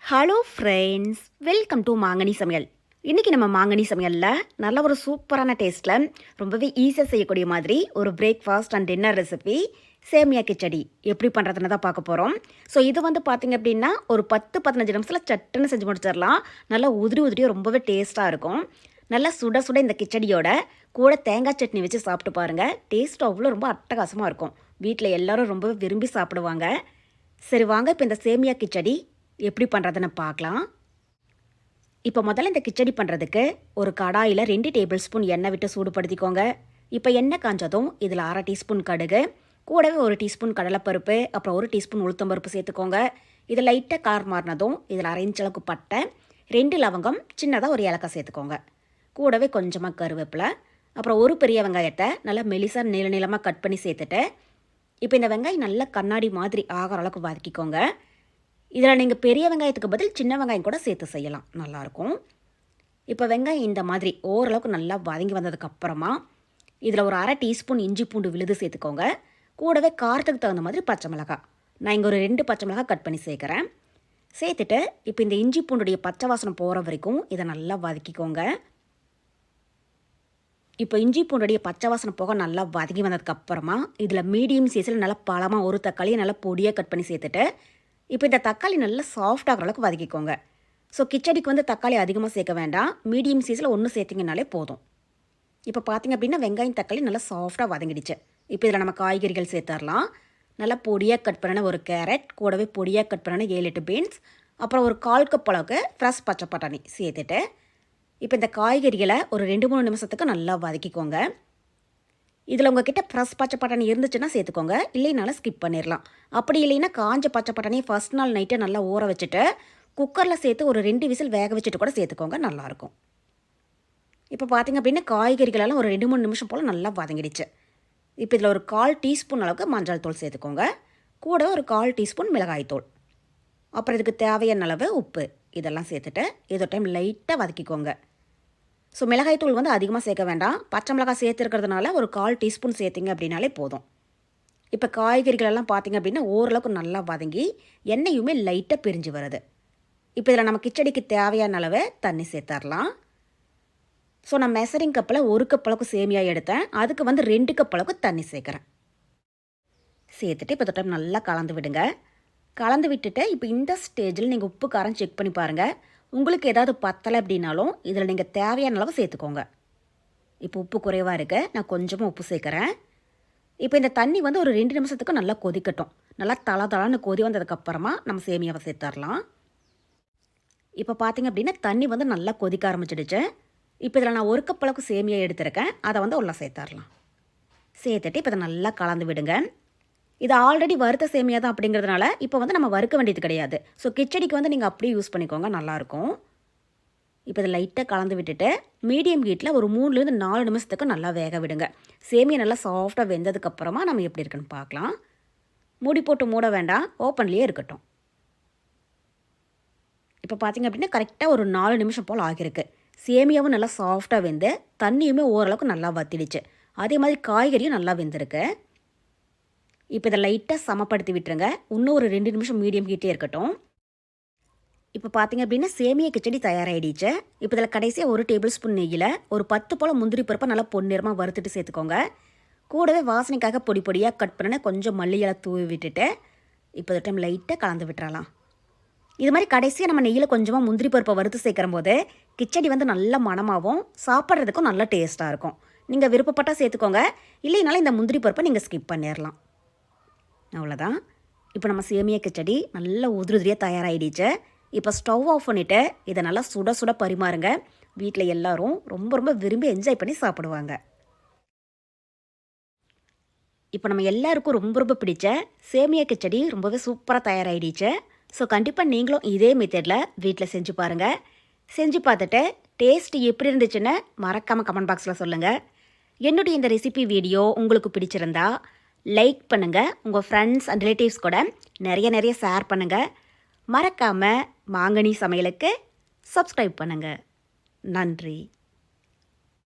Hello friends, welcome to மாங்கனி சமையல். இன்றைக்கி நம்ம மாங்கனி சமையலில் நல்ல ஒரு சூப்பரான டேஸ்ட்டில் ரொம்பவே ஈஸியாக செய்யக்கூடிய மாதிரி ஒரு பிரேக்ஃபாஸ்ட் அண்ட் டின்னர் ரெசிபி சேமியா கிச்சடி எப்படி பண்ணுறதுன்னு தான் பார்க்க போகிறோம். ஸோ இது பார்த்திங்க அப்படின்னா ஒரு 10-15 நிமிஷத்தில் சட்டுன்னு செஞ்சு முடிச்சிடலாம். நல்லா உதிரியும் ரொம்பவே டேஸ்ட்டாக இருக்கும். நல்லா சுட சுட இந்த கிச்சடியோட கூட தேங்காய் சட்னி வச்சு சாப்பிட்டு பாருங்கள். டேஸ்ட் அவ்வளோ ரொம்ப அட்டகாசமாக இருக்கும். வீட்டில் எல்லோரும் ரொம்பவே விரும்பி சாப்பிடுவாங்க. சரி வாங்க, இப்போ இந்த சேமியா கிச்சடி எப்படி பண்ணுறதுன்னு பார்க்கலாம். இப்போ முதல்ல இந்த கிச்சடி பண்ணுறதுக்கு ஒரு கடாயில் 2 டேபிள் ஸ்பூன் எண்ணெய் விட்டு சூடுபடுத்திக்கோங்க. இப்போ எண்ணெய் காஞ்சதும் இதில் 1/2 டீஸ்பூன் கடுகு, கூடவே 1 டீஸ்பூன் கடலைப்பருப்பு, அப்புறம் 1 டீஸ்பூன் உளுத்தம்பருப்பு சேர்த்துக்கோங்க. இது லைட்டாக கலர் மாறினதும் இதில் 1/2 இன்ச் அளவுக்கு பட்டை, 2 லவங்கம், சின்னதாக ஒரு ஏலக்காய் சேர்த்துக்கோங்க. கூடவே கொஞ்சமாக கருவேப்பிலை, அப்புறம் ஒரு பெரிய வெங்காயத்தை நல்லா மெலிசாக நீளமாக கட் பண்ணி சேர்த்துட்டு இப்போ இந்த வெங்காயம் நல்லா கண்ணாடி மாதிரி ஆகிற அளவுக்கு வதக்கிக்கோங்க. இதில் நீங்கள் பெரிய வெங்காயத்துக்கு பதில் சின்ன வெங்காயம் கூட சேர்த்து செய்யலாம், நல்லாயிருக்கும். இப்போ வெங்காயம் இந்த மாதிரி ஓரளவுக்கு நல்லா வதங்கி வந்ததுக்கப்புறமா இதில் ஒரு 1/2 டீஸ்பூன் இஞ்சி பூண்டு விழுது சேர்த்துக்கோங்க. கூடவே காரத்துக்கு தகுந்த மாதிரி பச்சை மிளகாய், நான் இங்கே ஒரு 2 பச்சை மிளகாய் கட் பண்ணி சேர்க்குறேன். சேர்த்துட்டு இப்போ இந்த இஞ்சி பூண்டுடைய பச்சை வாசனம் போகிற வரைக்கும் இதை நல்லா வதக்கிக்கோங்க. இப்போ இஞ்சி பூண்டுடைய பச்சை வாசனம் போக நல்லா வதங்கி வந்ததுக்கப்புறமா இதில் மீடியம் சைஸில் நல்லா பழமாக ஒரு தக்காளியை நல்லா பொடியாக கட் பண்ணி சேர்த்துட்டு இப்போ இந்த தக்காளி நல்லா சாஃப்டாகிற அளவுக்கு வதக்கிக்கோங்க. ஸோ கிச்சடிக்கு தக்காளி அதிகமாக சேர்க்க வேண்டாம், மீடியம் சைஸில் ஒன்று சேர்த்திங்கனாலே போதும். இப்போ பார்த்திங்க அப்படின்னா வெங்காயம் தக்காளி நல்லா சாஃப்டாக வதங்கிடுச்சு. இப்போ இதில் நம்ம காய்கறிகள் சேர்த்துடலாம். நல்லா பொடியாக கட் பண்ணின ஒரு கேரட், கூடவே பொடியாக கட் பண்ணின 7-8 பீன்ஸ், அப்புறம் ஒரு 1/4 கப் அளவுக்கு ஃப்ரெஷ் பச்சை பட்டாணி சேர்த்துட்டு இப்போ இந்த காய்கறிகளை ஒரு 2-3 நிமிஷத்துக்கு நல்லா வதக்கிக்கோங்க. இதில் உங்ககிட்ட ஃப்ரெஷ் பச்சை பட்டாணி இருந்துச்சுன்னா சேர்த்துக்கோங்க, இல்லைனாலும் ஸ்கிப் பண்ணிடலாம். அப்படி இல்லைன்னா காஞ்ச பச்சை பட்டாணியை ஃபஸ்ட் நாள் நைட்டை நல்லா ஊற வச்சுட்டு குக்கரில் சேர்த்து ஒரு 2 விசில் வேக வச்சுட்டு கூட சேர்த்துக்கோங்க, நல்லாயிருக்கும். இப்போ பார்த்திங்க அப்படின்னா காய்கறிகளெல்லாம் ஒரு 2-3 நிமிஷம் போல் நல்லா வதங்கிடுச்சு. இப்போ இதில் ஒரு 1/4 டீஸ்பூன் அளவுக்கு மஞ்சள் தூள் சேர்த்துக்கோங்க. கூட ஒரு 1/4 டீஸ்பூன் மிளகாய் தூள், அப்புறம் இதுக்கு தேவையான அளவு உப்பு இதெல்லாம் சேர்த்துட்டு இதோ டைம் லைட்டாக வதக்கிக்கோங்க. ஸோ மிளகாய் தூள் அதிகமாக சேர்க்க வேண்டாம், பச்சை மிளகாய் சேர்த்துருக்கிறதுனால ஒரு 1/4 டீஸ்பூன் சேர்த்திங்க அப்படின்னாலே போதும். இப்போ காய்கறிகளெல்லாம் பார்த்திங்க அப்படின்னா ஓரளவுக்கு நல்லா வதங்கி எண்ணெயுமே லைட்டாக பிரிஞ்சு வருது. இப்போ இதில் நம்ம கிச்சடிக்கு தேவையான அளவு தண்ணி சேர்த்துடலாம். ஸோ நான் மெசரிங் கப்பில் 1 கப் அளவுக்கு சேமியா எடுத்தேன், அதுக்கு 2 கப் அளவுக்கு தண்ணி சேர்க்குறேன். சேர்த்துட்டு இப்போ டைம் நல்லா கலந்து விடுங்க. கலந்து விட்டுட்டு இப்போ இந்த ஸ்டேஜில் நீங்கள் உப்பு காரம் செக் பண்ணி பாருங்கள். உங்களுக்கு ஏதாவது பத்தலை அப்படின்னாலும் இதில் நீங்கள் தேவையான அளவு சேர்த்துக்கோங்க. இப்போ உப்பு குறைவாக இருக்குது, நான் கொஞ்சமாக உப்பு சேர்க்குறேன். இப்போ இந்த தண்ணி ஒரு 2 நிமிஷத்துக்கு நல்லா கொதிக்கட்டும். நல்லா தளான்னு கொதி வந்ததுக்கப்புறமா நம்ம சேமியாவை சேர்த்துடலாம். இப்போ பார்த்திங்க அப்படின்னா தண்ணி நல்லா கொதிக்க ஆரம்பிச்சிடுச்சு. இப்போ இதில் நான் 1 கப் அளவுக்கு சேமியா எடுத்துருக்கேன், அதை உள்ள சேர்த்துடலாம். சேர்த்துட்டு இப்போ இதை நல்லா கலந்து விடுங்க. இது ஆல்ரெடி வறுத்த சேமியா தான் அப்படிங்கிறதுனால இப்போ நம்ம வறுக்க வேண்டியது கிடையாது. ஸோ கிச்சடிக்கு நீங்கள் அப்படியே யூஸ் பண்ணிக்கோங்க, நல்லாயிருக்கும். இப்போ இதை லைட்டாக கலந்து விட்டுட்டு மீடியம் ஹீட்டில் ஒரு 3-4 நிமிஷத்துக்கு நல்லா வேக விடுங்க. சேமியா நல்லா சாஃப்டாக வெந்ததுக்கப்புறமா நம்ம எப்படி இருக்குன்னு பார்க்கலாம். மூடி போட்டு மூட வேண்டாம், ஓப்பன்லேயே இருக்கட்டும். இப்போ பார்த்திங்க அப்படின்னா கரெக்டாக ஒரு 4 நிமிஷம் போல் ஆகியிருக்கு. சேமியாவும் நல்லா சாஃப்டாக வெந்து தண்ணியுமே ஓரளவுக்கு நல்லா வத்திடுச்சு. அதே மாதிரி காய்கறியும் நல்லா வெந்திருக்கு. இப்போ இதை லைட்டாக சமப்படுத்தி விட்டுருங்க. இன்னும் ஒரு 2 நிமிஷம் மீடியம் ஹீட்டே இருக்கட்டும். இப்போ பார்த்திங்க அப்படின்னா சேமியா கிச்சடி தயாராகிடுச்சு. இப்போ இதில் கடைசியாக 1 டேபிள் ஸ்பூன் நெய்யில் ஒரு 10 போல் முந்திரி பருப்பை நல்லா பொன்னிறமாக வறுத்துட்டு சேர்த்துக்கோங்க. கூடவே வாசனைக்காக பொடி பொடியாக கட் பண்ண கொஞ்சம் மல்லி இலை தூவி விட்டுட்டு இப்போ இந்த டைம் லைட்டாக கலந்து விட்டுறலாம். இது மாதிரி கடைசியாக நம்ம நெய்யில் கொஞ்சமாக முந்திரி பருப்பை வறுத்து சேர்க்குற போது கிச்சடி நல்ல மணமாகவும் சாப்பிட்றதுக்கும் நல்ல டேஸ்ட்டாக இருக்கும். நீங்கள் விருப்பப்பட்டால் சேர்த்துக்கோங்க, இல்லைனாலும் இந்த முந்திரி பருப்பை நீங்கள் ஸ்கிப் பண்ணிடலாம். அவ்வளோதான். இப்போ நம்ம சேமியா கிச்சடி நல்லா உதிரியாக தயாராகிடுச்சு. இப்போ ஸ்டவ் ஆஃப் பண்ணிவிட்டு இதை நல்லா சுட சுட பரிமாறுங்க. வீட்டில் எல்லோரும் ரொம்ப விரும்பி என்ஜாய் பண்ணி சாப்பிடுவாங்க. இப்போ நம்ம எல்லாருக்கும் ரொம்ப பிடிச்ச சேமியா கிச்சடி ரொம்பவே சூப்பராக தயாராகிடுச்சு. ஸோ கண்டிப்பாக நீங்களும் இதே மெத்தடில் வீட்டில் செஞ்சு பாருங்கள். செஞ்சு பார்த்துட்டு டேஸ்ட் எப்படி இருந்துச்சுன்னு மறக்காமல் கமெண்ட் பாக்ஸில் சொல்லுங்கள். என்னுடைய இந்த ரெசிபி வீடியோ உங்களுக்கு பிடிச்சிருந்தா லைக் பண்ணுங்கள், உங்கள் ஃப்ரெண்ட்ஸ் அண்ட் ரிலேட்டிவ்ஸ் கூட நிறைய ஷேர் பண்ணுங்கள். மறக்காமல் மாங்கனி சமையலுக்கு சப்ஸ்கிரைப் பண்ணுங்கள். நன்றி.